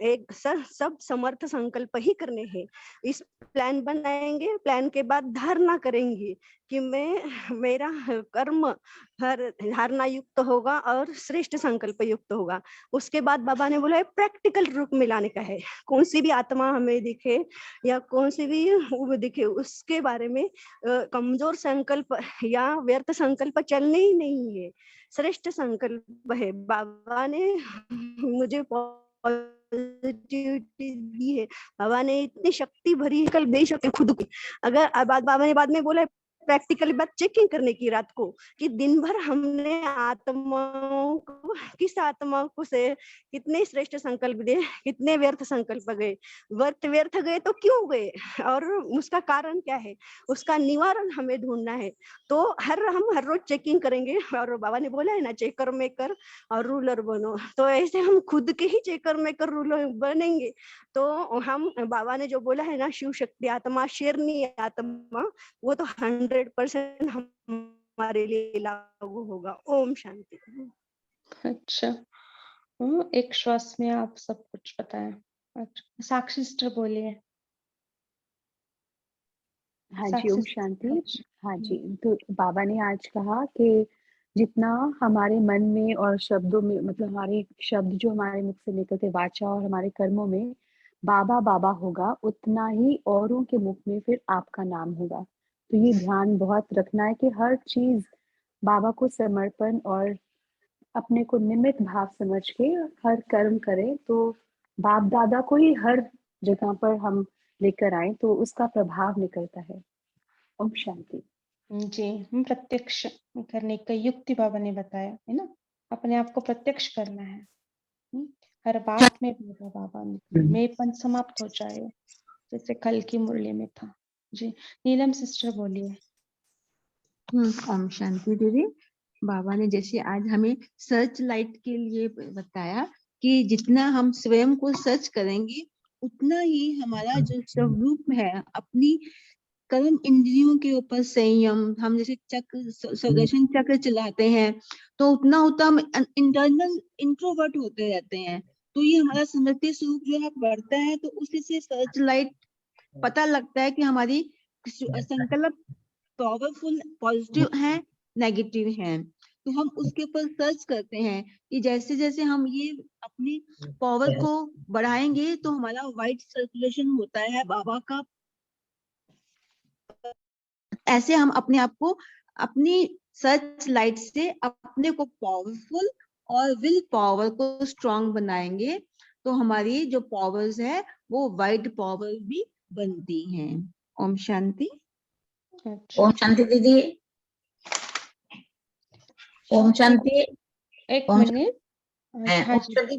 एक सब समर्थ संकल्प ही करने हैं। इस प्लान बनाएंगे। प्लान के बाद धारणा करेंगे कि मेरा कर्म धारणा युक्त होगा और श्रेष्ठ संकल्प युक्त होगा। उसके बाद बाबा ने बोला है प्रैक्टिकल रूप में लाने का है। कौन सी भी आत्मा हमें दिखे या कौन सी भी वो दिखे उसके बारे में कमजोर संकल्प या व्यर्थ संकल्प चलने ही नहीं है। श्रेष्ठ संकल्प है। बाबा ने मुझे पॉजिटिविटी दी है। बाबा ने इतनी शक्ति भरी है कल बेशक खुद की। अगर बाबा ने बाद में बोला प्रैक्टिकली बात चेकिंग करने की रात को कि दिन भर हमने आत्माओं को किस आत्मा को से कितने श्रेष्ठ संकल्प दिए, कितने व्यर्थ संकल्प गए। व्यर्थ गए तो क्यों गए और उसका कारण क्या है, उसका निवारण हमें ढूंढना है। तो हम हर रोज चेकिंग करेंगे। और बाबा ने बोला है ना चेकर मेकर और रूलर बनो। तो ऐसे हम खुद के ही चेकर मेकर रूलर बनेंगे। तो हम बाबा ने जो बोला है ना शिव शक्ति आत्मा शेरनी आत्मा, वो तो 100% हमारे लिए लागू होगा। ओम शांति। अच्छा, एक श्वास में आप सब कुछ बताया। अच्छा, साक्षी सिस्टर बोलिए। हाँ जी, साक्षी ओम सिस्टर। शांति। अच्छा। हाँ जी, तो बाबा ने आज कहा कि जितना हमारे मन में और शब्दों में, मतलब हमारे शब्द जो हमारे मुख से निकलते वाचा और हमारे कर्मों में बाबा बाबा होगा, उतना ही औरों के मुख में फिर आपका नाम होगा। तो ये ध्यान बहुत रखना है कि हर चीज बाबा को समर्पण और अपने को निमित्त भाव समझ के हर कर्म करें। तो बाप दादा को ही हर जगह पर हम लेकर आए तो उसका प्रभाव निकलता है। ओम शांति। जी, हम प्रत्यक्ष करने का युक्ति बाबा ने बताया है ना, अपने आप को प्रत्यक्ष करना है। हर बात में बाबा मेंपन समाप्त हो जाए, जैसे कल की मुरली में था। जी, नीलम सिस्टर बोलिए। ओम शांति दीदी। बाबा ने जैसे आज हमें सर्च लाइट के लिए बताया कि जितना हम स्वयं को सर्च करेंगे उतना ही हमारा जो स्वरूप है, अपनी कर्म इंद्रियों के ऊपर संयम, हम जैसे चक्र सुदर्शन चक्र चलाते हैं तो उतना उतना हम इंटरनल इंट्रोवर्ट होते रहते हैं, तो ये हमारा स्मृति स्वरूप जो है बढ़ता है। तो उससे सर्च लाइट पता लगता है कि हमारी संकल्प पावरफुल पॉजिटिव है, नेगेटिव है। तो हम उसके ऊपर सर्च करते हैं कि जैसे जैसे हम ये अपनी पावर को बढ़ाएंगे तो हमारा वाइट सर्कुलेशन होता है बाबा का। ऐसे हम अपने आप को अपनी सर्च लाइट से अपने को पावरफुल और विल पावर को स्ट्रांग बनाएंगे तो हमारी जो पावर्स है वो वाइट पावर भी बनती हैं। ओम शांति। ओम शांति दीदी। ओम शांति। एक मिनट। हाँ जी,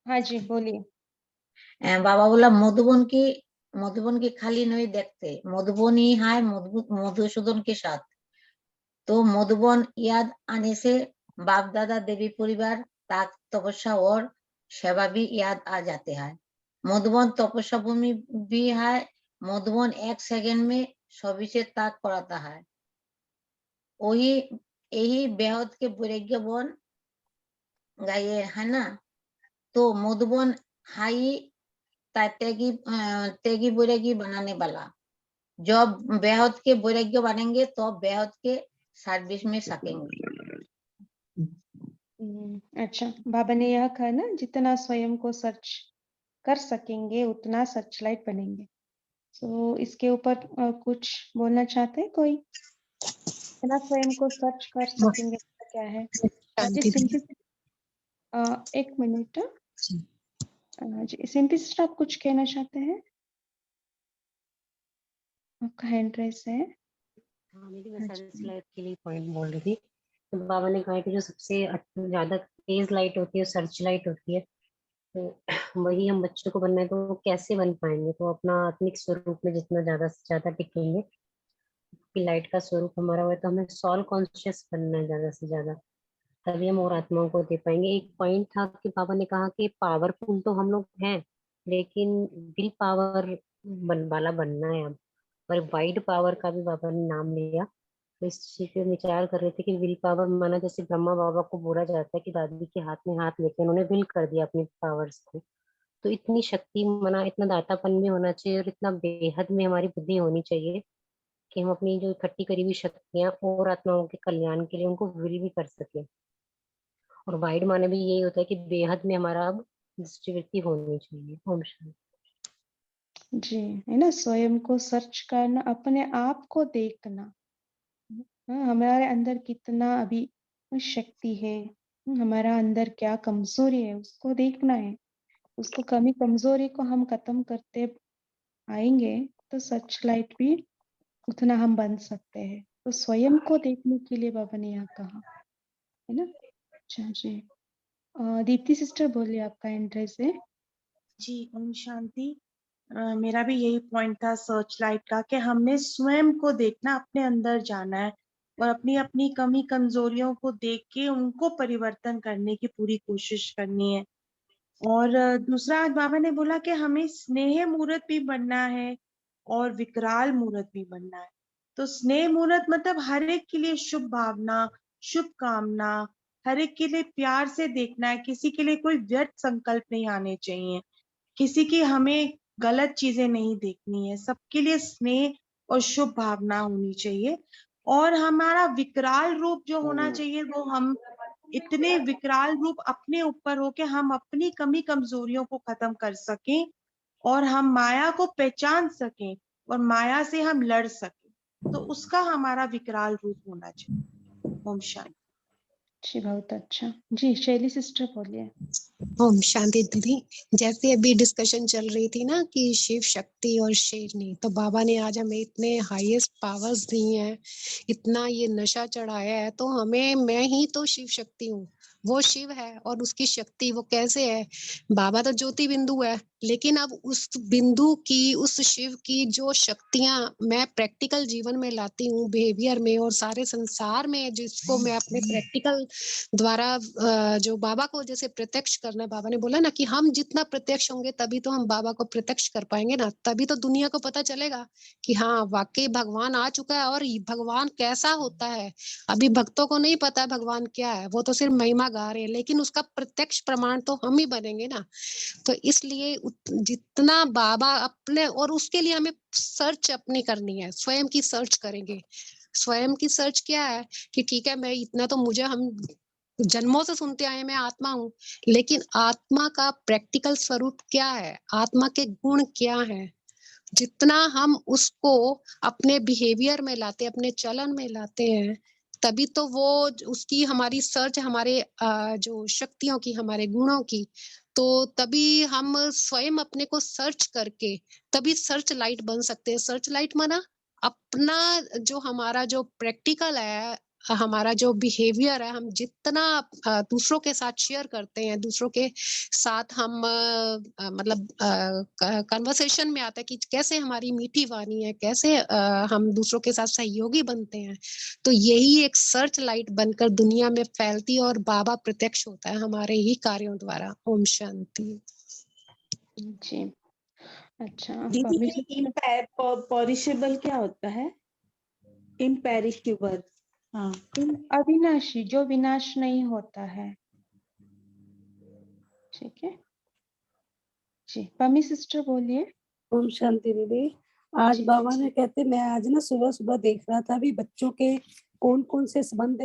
हाँ जी बोलिए। बाबा बोला मधुबन की खाली नहीं देखते, मधुबन ही है मधुसूदन के साथ। तो मधुबन याद आने से बाप दादा देवी परिवार ताक तपस्या और सेवा भी याद आ जाते हैं। मधुबन तपस्या भूमि भी है। मधुबन एक सेकंड में सभी से ताक पड़ाता है। वही यही बेहद के वैराग्य वन गाये है ना। तो मधुबन हाई तेगी वैरागी बनाने वाला। जब बेहद के वैराग्य बनेंगे तो बेहद के सर्विस में सकेंगे। अच्छा, बाबा ने यह कहा ना, जितना स्वयं को सर्च कर सकेंगे उतना सर्च लाइट बनेंगे। तो इसके ऊपर कुछ बोलना चाहते हैं कोई? जितना स्वयं को सर्च कर सकेंगे क्या है? एक मिनट जी, सिंपल सिस्टर आप कुछ कहना चाहते हैं? आपका हैंड रेस है। हाँ, मैं सर्च लाइट के लिए पॉइंट बोल रही थी। तो बाबा ने कहा कि जो सबसे ज्यादा तेज लाइट होती है सर्च लाइट होती है। तो वही हम बच्चों को बनना है तो कैसे बन पाएंगे? तो अपना आत्मिक स्वरूप में जितना ज्यादा से ज्यादा टिकेंगे कि लाइट का स्वरूप हमारा हुआ, तो हमें सॉल कॉन्शियस बनना है ज्यादा से ज्यादा, तभी हम और आत्माओं को दे पाएंगे। एक पॉइंट था कि बाबा ने कहा कि पावरफुल तो हम लोग हैं लेकिन विल पावर वाला बनना है अब। और वाइड पावर का भी बाबा ने नाम लिया। तो इस चीज पे विचार कर रहे थे कि विल पावर माना जैसे ब्रह्मा बाबा को बोला जाता है कि दादी के हाथ में हाथ लेके उन्होंने विल कर दिया अपनी पावर्स को। तो इतनी शक्ति माना इतना दातापन भी होना चाहिए और इतना बेहद में हमारी बुद्धि होनी चाहिए कि हम अपनी जो इकट्ठी करी हुई शक्तियां और आत्माओं के कल्याण के लिए उनको विल भी कर सके। और वाइड माने भी यही होता है कि बेहद में हमारा अब दृष्टिवृत्ति होनी चाहिए। ओम शांति। जी, है ना, स्वयं को सर्च करना, अपने आप को देखना। हमारे अंदर कितना अभी शक्ति है, हमारा अंदर क्या कमजोरी है उसको देखना है। उसको कमी कमजोरी को हम खत्म करते आएंगे तो सर्च लाइट भी उतना हम बन सकते हैं। तो स्वयं को देखने के लिए बाबा ने यहाँ कहा है ना। अच्छा जी, दीप्ति सिस्टर बोलिए, आपका इंटरेस्ट है। जी, ओम शांति। मेरा भी यही पॉइंट था सर्च लाइट का कि हमने स्वयं को देखना, अपने अंदर जाना है और अपनी अपनी कमी कमजोरियों को देख के उनको परिवर्तन करने की पूरी कोशिश करनी है। और दूसरा आज बाबा ने बोला कि हमें स्नेह मूर्त भी बनना है और विकराल मूर्त भी बनना है। तो स्नेह मूर्त मतलब हर एक के लिए शुभ भावना, शुभ कामना, हर एक के लिए प्यार से देखना है। किसी के लिए कोई व्यर्थ संकल्प नहीं आने चाहिए, किसी की हमें गलत चीजें नहीं देखनी है, सबके लिए स्नेह और शुभ भावना होनी चाहिए। और हमारा विकराल रूप जो होना चाहिए वो हम इतने विकराल रूप अपने ऊपर हो कि हम अपनी कमी कमजोरियों को खत्म कर सकें और हम माया को पहचान सकें और माया से हम लड़ सकें। तो उसका हमारा विकराल रूप होना चाहिए। ओम शांति। जी बहुत अच्छा। जी शैली सिस्टर बोलिए। ओम शांति दीदी। जैसे अभी डिस्कशन चल रही थी ना कि शिव शक्ति और शेरनी, तो बाबा ने आज हमें इतने हाईएस्ट पावर्स दी हैं, इतना ये नशा चढ़ाया है, तो हमें, मैं ही तो शिव शक्ति हूँ, वो शिव है और उसकी शक्ति वो कैसे है। बाबा तो ज्योति बिंदु है, लेकिन अब उस बिंदु की, उस शिव की जो शक्तियां मैं प्रैक्टिकल जीवन में लाती हूँ, बिहेवियर में और सारे संसार में, जिसको मैं अपने प्रैक्टिकल द्वारा जो बाबा को जैसे प्रत्यक्ष करना, बाबा ने बोला ना कि हम जितना प्रत्यक्ष होंगे तभी तो हम बाबा को प्रत्यक्ष कर पाएंगे ना, तभी तो दुनिया को पता चलेगा कि हाँ वाकई भगवान आ चुका है और भगवान कैसा होता है। अभी भक्तों को नहीं पता है भगवान क्या है, वो तो सिर्फ महिमा गा रहे हैं, लेकिन उसका प्रत्यक्ष प्रमाण तो हम ही बनेंगे ना। तो इसलिए जितना बाबा अपने, और उसके लिए हमें सर्च अपनी करनी है, स्वयं की सर्च करेंगे। स्वयं की सर्च क्या है कि ठीक है, मैं इतना तो, मुझे, हम जन्मों से सुनते आए मैं आत्मा हूँ, लेकिन आत्मा का प्रैक्टिकल स्वरूप क्या है, आत्मा के गुण क्या है, जितना हम उसको अपने बिहेवियर में लाते, अपने चलन में लाते हैं, तभी तो वो उसकी हमारी सर्च, हमारे जो शक्तियों की, हमारे गुणों की, तो तभी हम स्वयं अपने को सर्च करके तभी सर्च लाइट बन सकते हैं। सर्च लाइट माना अपना जो हमारा जो प्रैक्टिकल है, हमारा जो बिहेवियर है, हम जितना दूसरों के साथ शेयर करते हैं, दूसरों के साथ हम मतलब कन्वर्सेशन में आता है कि कैसे हमारी मीठी वाणी है, कैसे हम दूसरों के साथ सहयोगी बनते हैं, तो यही एक सर्च लाइट बनकर दुनिया में फैलती है और बाबा प्रत्यक्ष होता है हमारे ही कार्यों द्वारा। ओम शांति। जी अच्छा। दीदी इम्पेरिशेबल क्या होता है? इम्पेरिशेबल, हाँ, अविनाशी, जो विनाश नहीं होता है। ठीक है जी। पमी सिस्टर बोलिए। ओम शांति दीदी। आज जी। बाबा ने कहते, मैं आज ना सुबह सुबह देख रहा था भी बच्चों के कौन कौन से संबंध,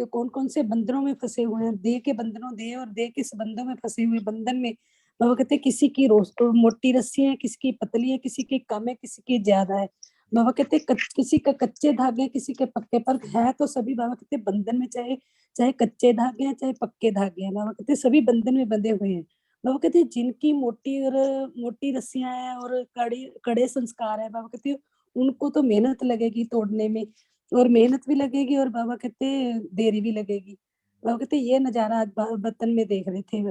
कौन कौन से बंधनों में फंसे हुए हैं, देह के बंधनों, देह और देह के संबंधों में फंसे हुए बंधन में। बाबा कहते किसी की मोटी रस्सी है, किसी की पतली है, किसी की कम है, किसी की ज्यादा है। बाबा कहते किसी का कच्चे धागे, किसी के पक्के, पर है तो सभी बाबा कहते बंधन में, चाहे चाहे कच्चे धागे हैं चाहे पक्के धागे हैं, बाबा कहते सभी बंधन में बंधे हुए हैं। बाबा कहते हैं जिनकी मोटी रस्सियां हैं और कड़े संस्कार है, बाबा कहते हैं उनको तो मेहनत लगेगी तोड़ने में, और मेहनत भी लगेगी, और बाबा कहते देरी भी लगेगी। बाबा कहते ये नजारा आज वतन में देख रहे थे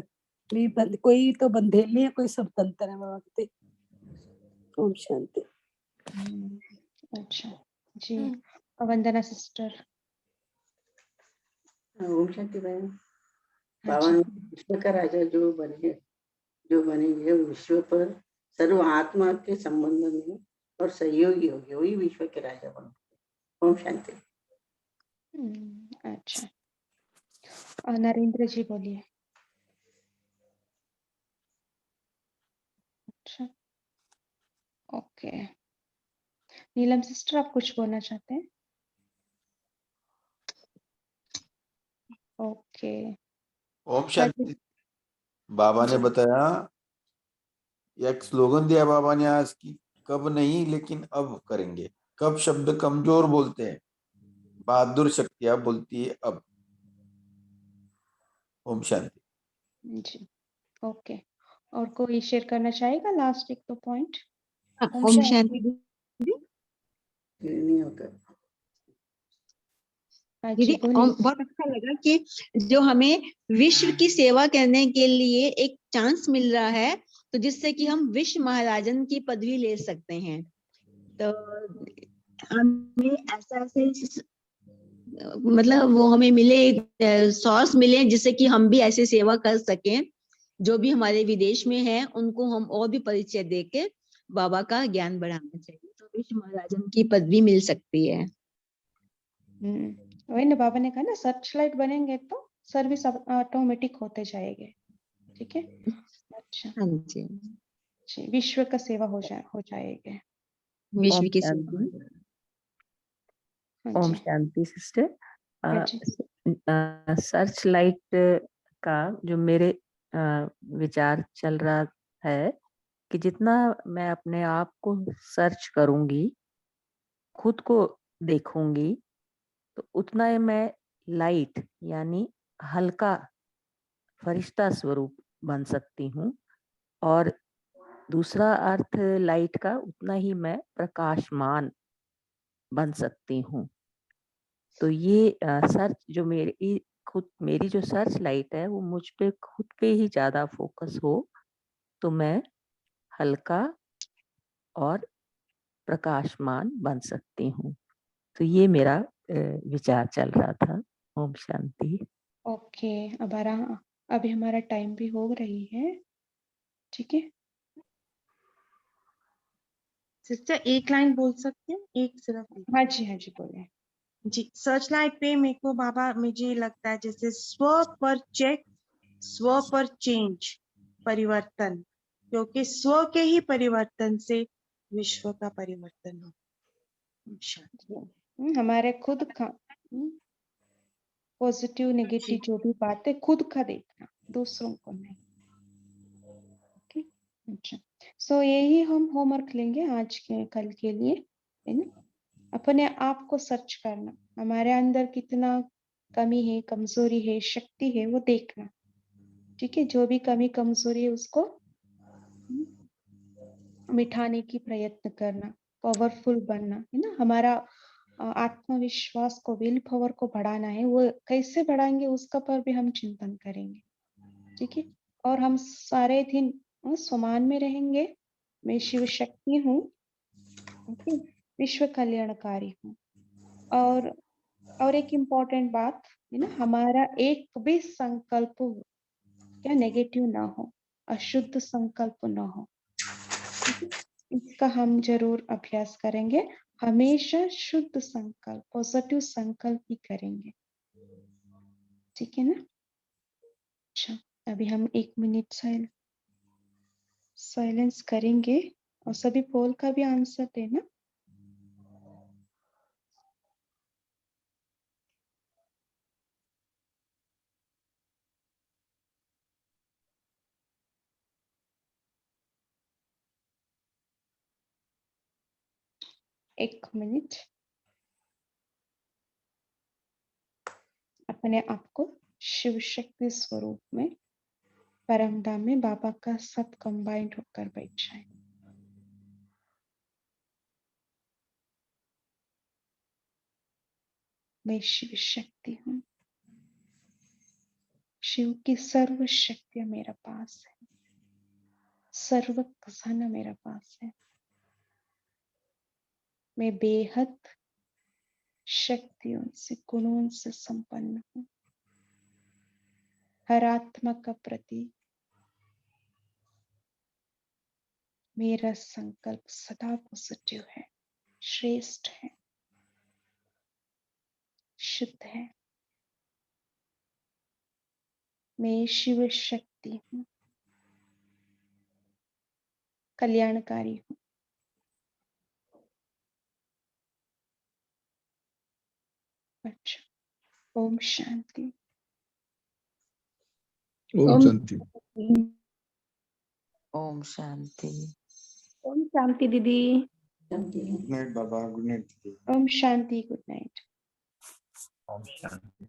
भी, कोई तो बंधेली है, कोई स्वतंत्र है। बाबा कहते ओम शांति। अच्छा जी। वंदना सिस्टर। ओम शांति बहन। बाबा विश्व का राजा जो बनेंगे विश्व पर सर्व आत्मा के संबंध में और सहयोगी होंगे, वही विश्व के राजा बनेंगे। ओम शांति। अच्छा। नरेंद्र जी बोलिए। अच्छा ओके। नीलम सिस्टर, आप कुछ बोलना चाहते हैं? ओके। ओम शांति। बाबा ने बताया, एक स्लोगन दिया बाबा ने आज की, कब नहीं लेकिन अब करेंगे। कब शब्द कमजोर बोलते हैं, बहादुर शक्तियां बोलती है अब। ओम शांति जी ओके। और कोई शेयर करना चाहेगा लास्ट एक दो पॉइंट? ओम शांति दीदी। दीदी बहुत अच्छा लगा कि जो हमें विश्व की सेवा करने के लिए एक चांस मिल रहा है, तो जिससे कि हम विश्व महाराजन की पदवी ले सकते हैं। तो हमें ऐसा मतलब वो हमें मिले, सोर्स मिले, जिससे कि हम भी ऐसे सेवा कर सकें। जो भी हमारे विदेश में है उनको हम और भी परिचय देके बाबा का ज्ञान बढ़ाना चाहिए, तो विश्व महाराजन की पदवी मिल सकती है। वही ना, बाबा ने कहा ना, सर्च लाइट बनेंगे तो सर्विस ऑटोमेटिक होते जाएंगे। ठीक है। अच्छा हाँ जी। जी, विश्व का सेवा हो जाएगा। विश्व की सेवा। Om Shanti sister. Search light का जो मेरे विचार चल रहा है कि जितना मैं अपने आप को सर्च करूंगी, खुद को देखूंगी, तो उतना ही मैं लाइट यानी हल्का फरिश्ता स्वरूप बन सकती हूँ, और दूसरा अर्थ लाइट का, उतना ही मैं प्रकाशमान बन सकती हूँ। तो ये सर्च जो मेरी जो सर्च लाइट है वो मुझ पे खुद पे ही ज्यादा फोकस हो, तो मैं हल्का और प्रकाशमान बन सकती हूँ। तो ये मेरा विचार चल रहा था। ओम शांति। ओके, अभी हमारा टाइम भी हो रही है, ठीक है। सिस्टर एक लाइन बोल सकते हैं, एक सिर्फ एक। हाँ जी बोले जी। सर्च लाइट पे मेरे को बाबा, मुझे लगता है जैसे स्व पर चेक, स्व पर चेंज, परिवर्तन, क्योंकि स्व के ही परिवर्तन से विश्व का परिवर्तन हो। हमारे खुद का पॉजिटिव नेगेटिव जो भी बातें खुद का देखना, दूसरों को नहीं। ओके, अच्छा। सो यही हम होमवर्क लेंगे आज के कल के लिए, है ना। अपने आप को सर्च करना, हमारे अंदर कितना कमी है, कमजोरी है, शक्ति है, वो देखना, ठीक है। जो भी कमी कमजोरी है उसको मिटाने की प्रयत्न करना, पावरफुल बनना, है ना। हमारा आत्मविश्वास को, विल पावर को बढ़ाना है। वो कैसे बढ़ाएंगे उसका पर भी हम चिंतन करेंगे, ठीक है। और हम सारे दिन समान में रहेंगे। मैं शिव शक्ति हूँ, ओके, विश्व कल्याणकारी हूँ। और एक इम्पोर्टेंट बात है ना, हमारा एक भी संकल्प क्या नेगेटिव ना हो, अशुद्ध संकल्प ना हो, ठीक है? इसका हम जरूर अभ्यास करेंगे। हमेशा शुद्ध संकल्प, पॉजिटिव संकल्प ही करेंगे, ठीक है ना। अच्छा, अभी हम 1 मिनट साइलेंस करेंगे, और सभी पोल का भी आंसर देना। एक मिनट। अपने आप को शिव शक्ति स्वरूप में, परमधाम में बाबा का सब कंबाइंड होकर बैठ जाए। मैं शिव शक्ति हूँ, शिव की सर्व शक्तियां मेरे पास है, सर्व खजाना मेरे पास है। मैं बेहद शक्तियों से, गुणों से संपन्न हूँ। हर आत्मा का प्रति मेरा संकल्प सदा पॉजिटिव है, श्रेष्ठ है, शुद्ध है। मैं शिव शक्ति हूँ, कल्याणकारी हूँ। अच्छा, ओम शांति। ओम शांति। ओम शांति। ओम शांति दीदी। गुड नाइट बाबा, good night. Om Shanti, good night. Om Shanti.